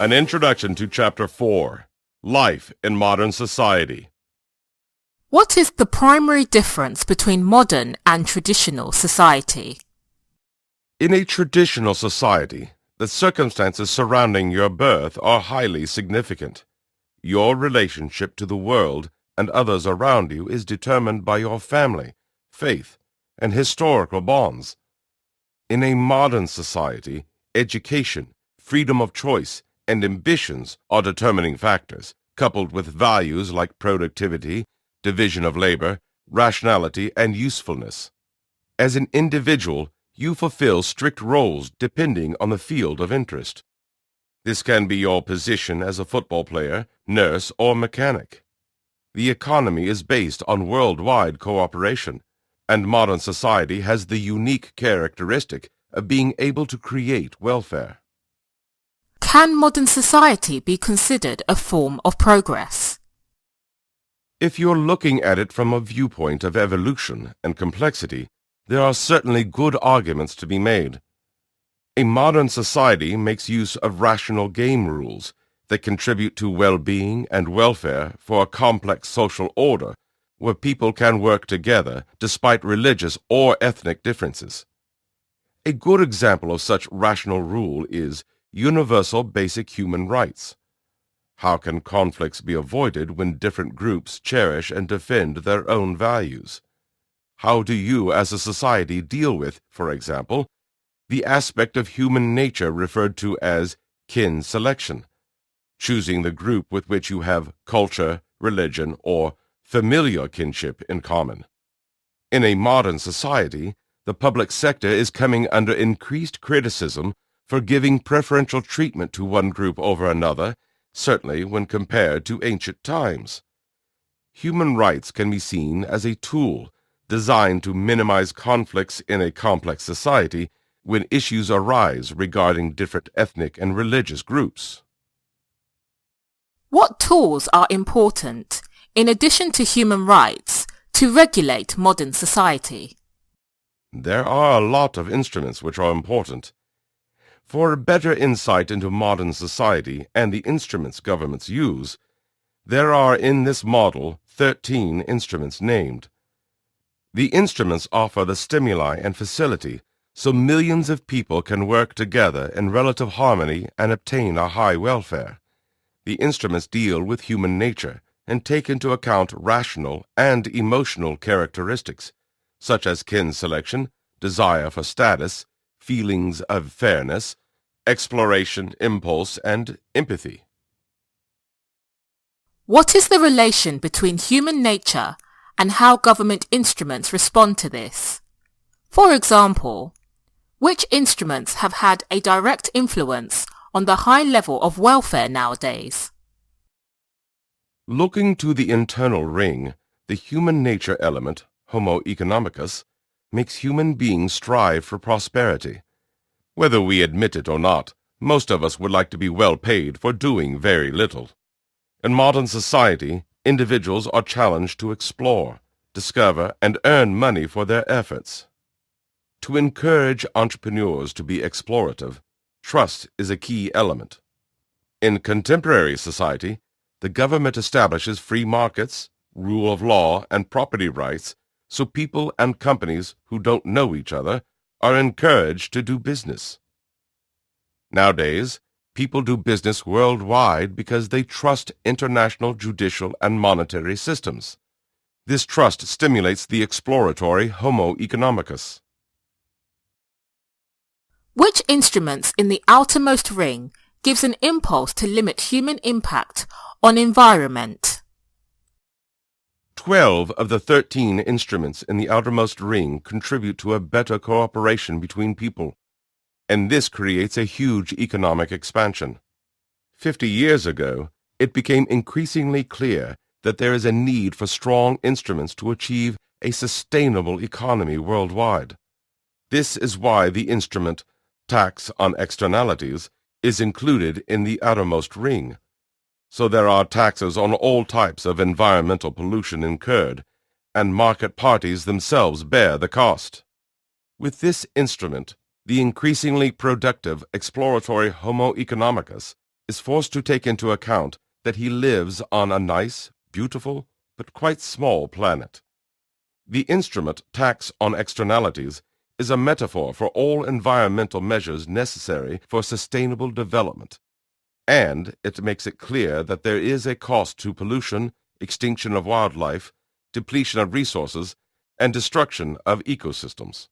An Introduction to Chapter 4, Life in Modern Society. What is the primary difference between modern and traditional society? In a traditional society, the circumstances surrounding your birth are highly significant. Your relationship to the world and others around you is determined by your family, faith, and historical bonds. In a modern society, education, freedom of choice, and ambitions are determining factors, coupled with values like productivity, division of labor, rationality, and usefulness. As an individual, you fulfill strict roles depending on the field of interest. This can be your position as a football player, nurse, or mechanic. The economy is based on worldwide cooperation, and modern society has the unique characteristic of being able to create welfare. Can modern society be considered a form of progress? If you're looking at it from a viewpoint of evolution and complexity, there are certainly good arguments to be made. A modern society makes use of rational game rules that contribute to well-being and welfare for a complex social order where people can work together despite religious or ethnic differences. A good example of such rational rule is universal basic human rights. How can conflicts be avoided when different groups cherish and defend their own values? How do you as a society deal with, for example, the aspect of human nature referred to as kin selection, choosing the group with which you have culture, religion, or familial kinship in common? In a modern society, the public sector is coming under increased criticism for giving preferential treatment to one group over another, certainly when compared to ancient times. Human rights can be seen as a tool designed to minimize conflicts in a complex society when issues arise regarding different ethnic and religious groups. What tools are important, in addition to human rights, to regulate modern society? There are a lot of instruments which are important. For a better insight into modern society and the instruments governments use, there are in this model 13 instruments named. The instruments offer the stimuli and facility so millions of people can work together in relative harmony and obtain a high welfare. The instruments deal with human nature and take into account rational and emotional characteristics, such as kin selection, desire for status, feelings of fairness, exploration, impulse, and empathy. What is the relation between human nature and how government instruments respond to this? For example, which instruments have had a direct influence on the high level of welfare nowadays? Looking to the internal ring, the human nature element, Homo economicus, makes human beings strive for prosperity. Whether we admit it or not, most of us would like to be well paid for doing very little. In modern society, individuals are challenged to explore, discover, and earn money for their efforts. To encourage entrepreneurs to be explorative, trust is a key element. In contemporary society, the government establishes free markets, rule of law, and property rights so people and companies who don't know each other are encouraged to do business. Nowadays, people do business worldwide because they trust international judicial and monetary systems. This trust stimulates the exploratory Homo economicus. Which instruments in the outermost ring gives an impulse to limit human impact on environment? 12 of the 13 instruments in the outermost ring contribute to a better cooperation between people, and this creates a huge economic expansion. 50 years ago, it became increasingly clear that there is a need for strong instruments to achieve a sustainable economy worldwide. This is why the instrument tax on externalities is included in the outermost ring. So there are taxes on all types of environmental pollution incurred, and market parties themselves bear the cost. With this instrument, the increasingly productive exploratory Homo economicus is forced to take into account that he lives on a nice, beautiful, but quite small planet. The instrument tax on externalities is a metaphor for all environmental measures necessary for sustainable development, and it makes it clear that there is a cost to pollution, extinction of wildlife, depletion of resources, and destruction of ecosystems.